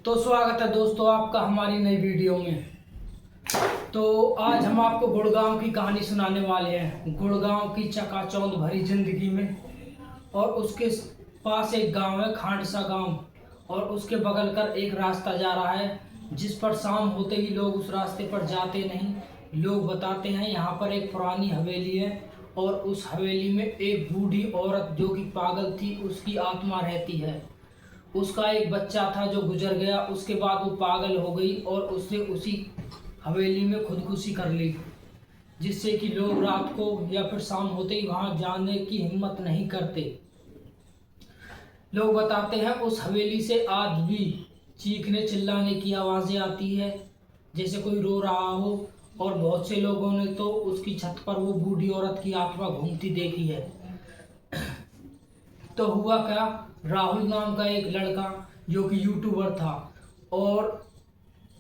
तो स्वागत है दोस्तों आपका हमारी नई वीडियो में। तो आज हम आपको गुड़गांव की कहानी सुनाने वाले हैं। गुड़गांव की चकाचौंध भरी जिंदगी में और उसके पास एक गांव है, खांडसा गांव, और उसके बगल कर एक रास्ता जा रहा है जिस पर शाम होते ही लोग उस रास्ते पर जाते नहीं। लोग बताते हैं यहाँ पर एक पुरानी हवेली है और उस हवेली में एक बूढ़ी औरत जो कि पागल थी उसकी आत्मा रहती है। उसका एक बच्चा था जो गुजर गया, उसके बाद वो पागल हो गई और उसने उसी हवेली में खुदकुशी कर ली, जिससे कि लोग रात को या फिर शाम होते ही वहां जाने की हिम्मत नहीं करते। लोग बताते हैं उस हवेली से आज भी चीखने चिल्लाने की आवाज़ें आती है, जैसे कोई रो रहा हो। और बहुत से लोगों ने तो उसकी छत पर वो बूढ़ी औरत की आत्मा घूमती देखी है। तो हुआ क्या, राहुल नाम का एक लड़का जो कि यूट्यूबर था और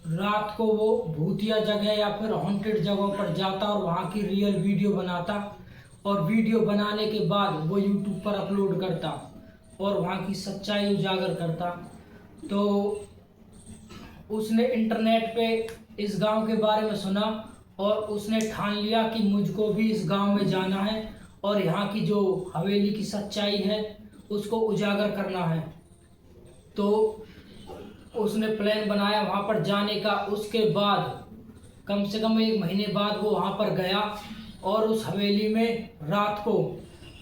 रात को वो भूतिया जगह या फिर हॉन्टेड जगहों पर जाता और वहाँ की रियल वीडियो बनाता, और वीडियो बनाने के बाद वो यूट्यूब पर अपलोड करता और वहाँ की सच्चाई उजागर करता। तो उसने इंटरनेट पे इस गांव के बारे में सुना और उसने ठान लिया कि मुझको भी इस गांव में जाना है और यहाँ की जो हवेली की सच्चाई है उसको उजागर करना है। तो उसने प्लान बनाया वहाँ पर जाने का। उसके बाद कम से कम 1 महीने बाद वो वहाँ पर गया और उस हवेली में रात को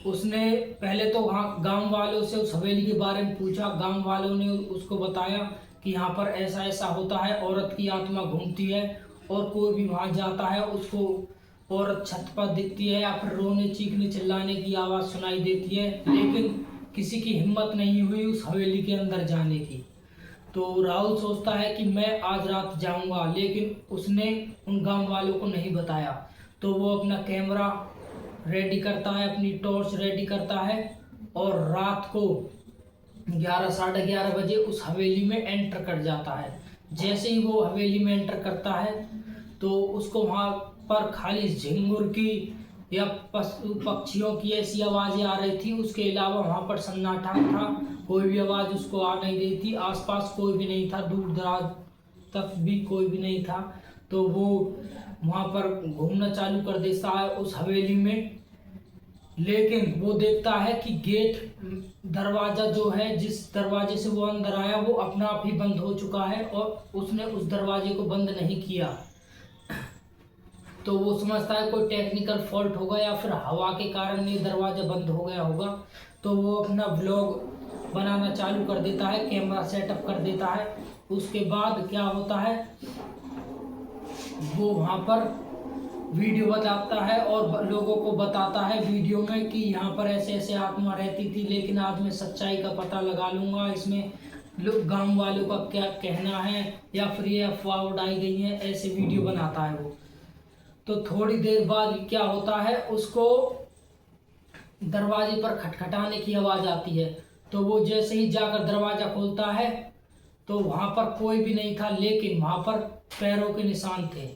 उसने पहले तो वहाँ गांव वालों से उस हवेली के बारे में पूछा। गांव वालों ने उसको बताया कि यहाँ पर ऐसा ऐसा होता है, औरत की आत्मा घूमती है और कोई भी वहाँ जाता है उसको औरत छत पर दिखती है या फिर रोने चीखने चिल्लाने की आवाज़ सुनाई देती है, लेकिन किसी की हिम्मत नहीं हुई उस हवेली के अंदर जाने की। तो राहुल सोचता है कि मैं आज रात जाऊंगा, लेकिन उसने उन गांव वालों को नहीं बताया। तो वो अपना कैमरा रेडी करता है, अपनी टॉर्च रेडी करता है और रात को 11 साढ़े 11 बजे उस हवेली में एंटर कर जाता है। जैसे ही वो हवेली में एंटर करता है तो उसको वहाँ पर खाली झिंगुर की या पशु पक्षियों की ऐसी आवाज़ें आ रही थी। उसके अलावा वहाँ पर सन्नाटा था, कोई भी आवाज़ उसको आ नहीं रही थी। आसपास कोई भी नहीं था, दूर दराज तक भी कोई भी नहीं था। तो वो वहाँ पर घूमना चालू कर देता है उस हवेली में, लेकिन वो देखता है कि गेट दरवाज़ा जो है, जिस दरवाजे से वो अंदर आया, वो अपना आप ही बंद हो चुका है और उसने उस दरवाजे को बंद नहीं किया। तो वो समझता है कोई टेक्निकल फॉल्ट होगा या फिर हवा के कारण ये दरवाज़ा बंद हो गया होगा। तो वो अपना व्लॉग बनाना चालू कर देता है, कैमरा सेटअप कर देता है। उसके बाद क्या होता है, वो वहाँ पर वीडियो बताता है और लोगों को बताता है वीडियो में कि यहाँ पर ऐसे ऐसे आत्मा रहती थी, लेकिन आज मैं सच्चाई का पता लगा लूँगा, इसमें लोग गांव वालों का क्या कहना है या फिर ये अफवाह उड़ाई गई है, ऐसे वीडियो बनाता है वो। तो थोड़ी देर बाद क्या होता है, उसको दरवाजे पर खटखटाने की आवाज़ आती है। तो वो जैसे ही जाकर दरवाज़ा खोलता है तो वहाँ पर कोई भी नहीं था, लेकिन वहाँ पर पैरों के निशान थे।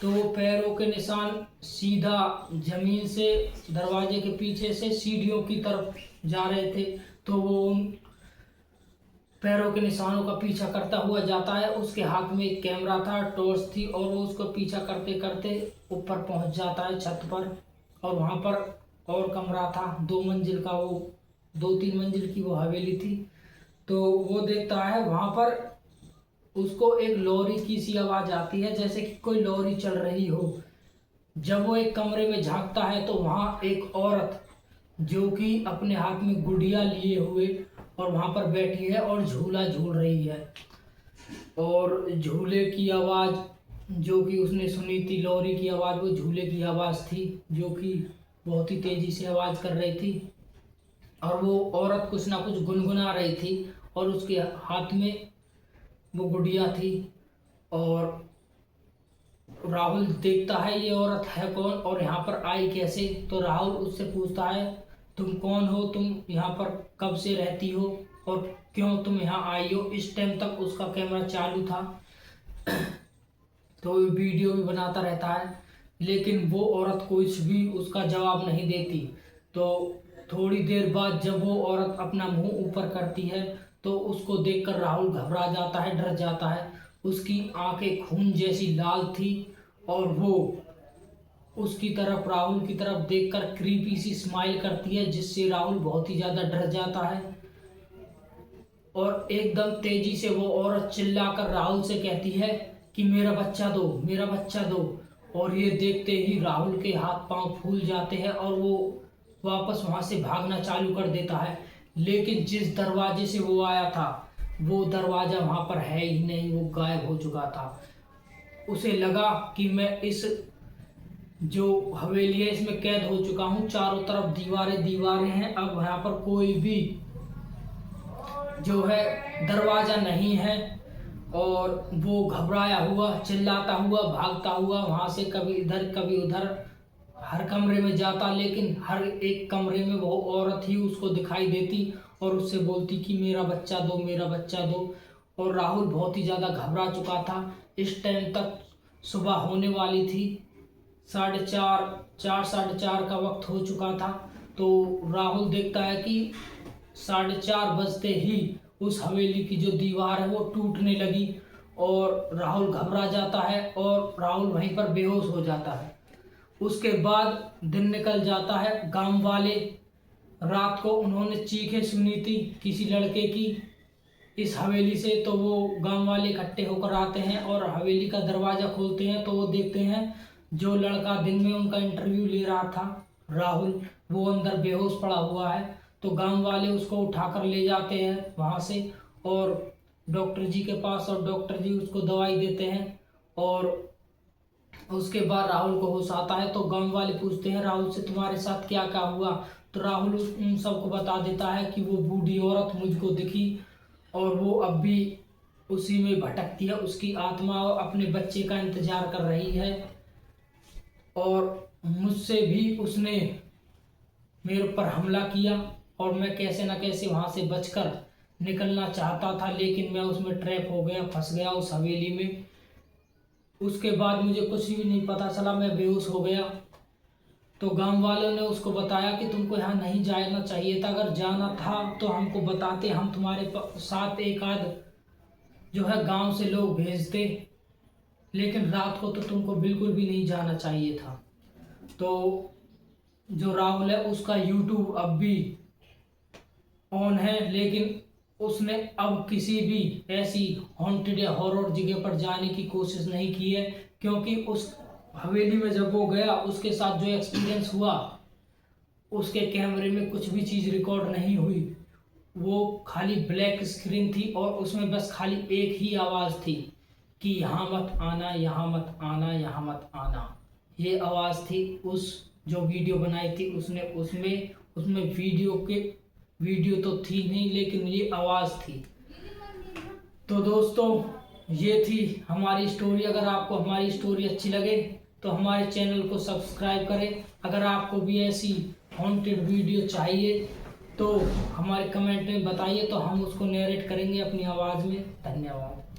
तो वो पैरों के निशान सीधा जमीन से दरवाजे के पीछे से सीढ़ियों की तरफ जा रहे थे। तो वो उन पैरों के निशानों का पीछा करता हुआ जाता है। उसके हाथ में एक कैमरा था, टॉर्च थी, और वो उसको पीछा करते करते ऊपर पहुंच जाता है छत पर। और वहाँ पर और कमरा था, 2 मंजिल का, वो 2-3 मंजिल की वो हवेली थी। तो वो देखता है वहाँ पर उसको एक लॉरी की सी आवाज़ आती है, जैसे कि कोई लॉरी चल रही हो। जब वो एक कमरे में झांकता है तो वहाँ एक औरत जो कि अपने हाथ में गुड़िया लिए हुए और वहाँ पर बैठी है और झूला झूल रही है। और झूले की आवाज़ जो कि उसने सुनी थी, लॉरी की आवाज़, वो झूले की आवाज़ थी जो कि बहुत ही तेज़ी से आवाज़ कर रही थी। और वो औरत कुछ ना कुछ गुनगुना रही थी और उसके हाथ में वो गुड़िया थी। और राहुल देखता है ये औरत है कौन और यहाँ पर आई कैसे। तो राहुल उससे पूछता है तुम कौन हो, तुम यहाँ पर कब से रहती हो और क्यों तुम यहाँ आई हो। इस टाइम तक उसका कैमरा चालू था तो वीडियो भी बनाता रहता है, लेकिन वो औरत कुछ भी उसका जवाब नहीं देती। तो थोड़ी देर बाद जब वो औरत अपना मुंह ऊपर करती है तो उसको देखकर राहुल घबरा जाता है, डर जाता है। उसकी आंखें खून जैसी लाल थी और वो उसकी तरफ, राहुल की तरफ देखकर क्रीपी सी स्माइल करती है, जिससे राहुल बहुत ही ज़्यादा डर जाता है। और एकदम तेजी से वो औरत चिल्लाकर राहुल से कहती है कि मेरा बच्चा दो, मेरा बच्चा दो। और ये देखते ही राहुल के हाथ पांव फूल जाते हैं और वो वापस वहां से भागना चालू कर देता है। लेकिन जिस दरवाजे से वो आया था वो दरवाजा वहां पर है ही नहीं, वो गायब हो चुका था। उसे लगा कि मैं इस जो हवेली है इसमें कैद हो चुका हूँ, चारों तरफ दीवारें दीवारें हैं, अब यहाँ पर कोई भी जो है दरवाजा नहीं है। और वो घबराया हुआ, चिल्लाता हुआ, भागता हुआ वहां से कभी इधर कभी उधर हर कमरे में जाता, लेकिन हर एक कमरे में वो औरत ही उसको दिखाई देती और उससे बोलती कि मेरा बच्चा दो, मेरा बच्चा दो। और राहुल बहुत ही ज़्यादा घबरा चुका था। इस टाइम तक सुबह होने वाली थी, 4:30 का वक्त हो चुका था। तो राहुल देखता है कि 4:30 बजते ही उस हवेली की जो दीवार है वो टूटने लगी और राहुल घबरा जाता है और राहुल वहीं पर बेहोश हो जाता है। उसके बाद दिन निकल जाता है। गांव वाले रात को उन्होंने चीखें सुनी थी किसी लड़के की इस हवेली से, तो वो गांव वाले इकट्ठे होकर आते हैं और हवेली का दरवाज़ा खोलते हैं तो वो देखते हैं जो लड़का दिन में उनका इंटरव्यू ले रहा था राहुल, वो अंदर बेहोश पड़ा हुआ है। तो गांव वाले उसको उठाकर ले जाते हैं वहाँ से और डॉक्टर जी के पास, और डॉक्टर जी उसको दवाई देते हैं। और उसके बाद राहुल को होश आता है। तो गांव वाले पूछते हैं राहुल से तुम्हारे साथ क्या क्या हुआ। तो राहुल उन सबको बता देता है कि वो बूढ़ी औरत मुझको दिखी और वो अब भी उसी में भटकती है, उसकी आत्मा अपने बच्चे का इंतजार कर रही है और मुझसे भी उसने मेरे ऊपर हमला किया और मैं कैसे न कैसे वहाँ से बचकर निकलना चाहता था, लेकिन मैं उसमें ट्रैप हो गया, फंस गया उस हवेली में। उसके बाद मुझे कुछ भी नहीं पता चला, मैं बेहोश हो गया। तो गांव वालों ने उसको बताया कि तुमको यहाँ नहीं जाना चाहिए था, अगर जाना था तो हमको बताते, हम तुम्हारे साथ एक आध जो है गांव से लोग भेजते, लेकिन रात को तो तुमको बिल्कुल भी नहीं जाना चाहिए था। तो जो राहुल है उसका यूट्यूब अब भी ऑन है, लेकिन उसने अब किसी भी ऐसी हॉन्टेड या हॉरर जगह पर जाने की कोशिश नहीं की है, क्योंकि उस हवेली में जब वो गया उसके साथ जो एक्सपीरियंस हुआ उसके कैमरे में कुछ भी चीज़ रिकॉर्ड नहीं हुई। वो खाली ब्लैक स्क्रीन थी और उसमें बस खाली एक ही आवाज़ थी कि यहाँ मत आना, यहाँ मत आना, यहाँ मत आना। ये आवाज़ थी उस जो वीडियो बनाई थी उसने, उसमें वीडियो तो थी नहीं, लेकिन ये आवाज़ थी। तो दोस्तों ये थी हमारी स्टोरी। अगर आपको हमारी स्टोरी अच्छी लगे तो हमारे चैनल को सब्सक्राइब करें। अगर आपको भी ऐसी हॉन्टेड वीडियो चाहिए तो हमारे कमेंट में बताइए, तो हम उसको नरेट करेंगे अपनी आवाज़ में। धन्यवाद।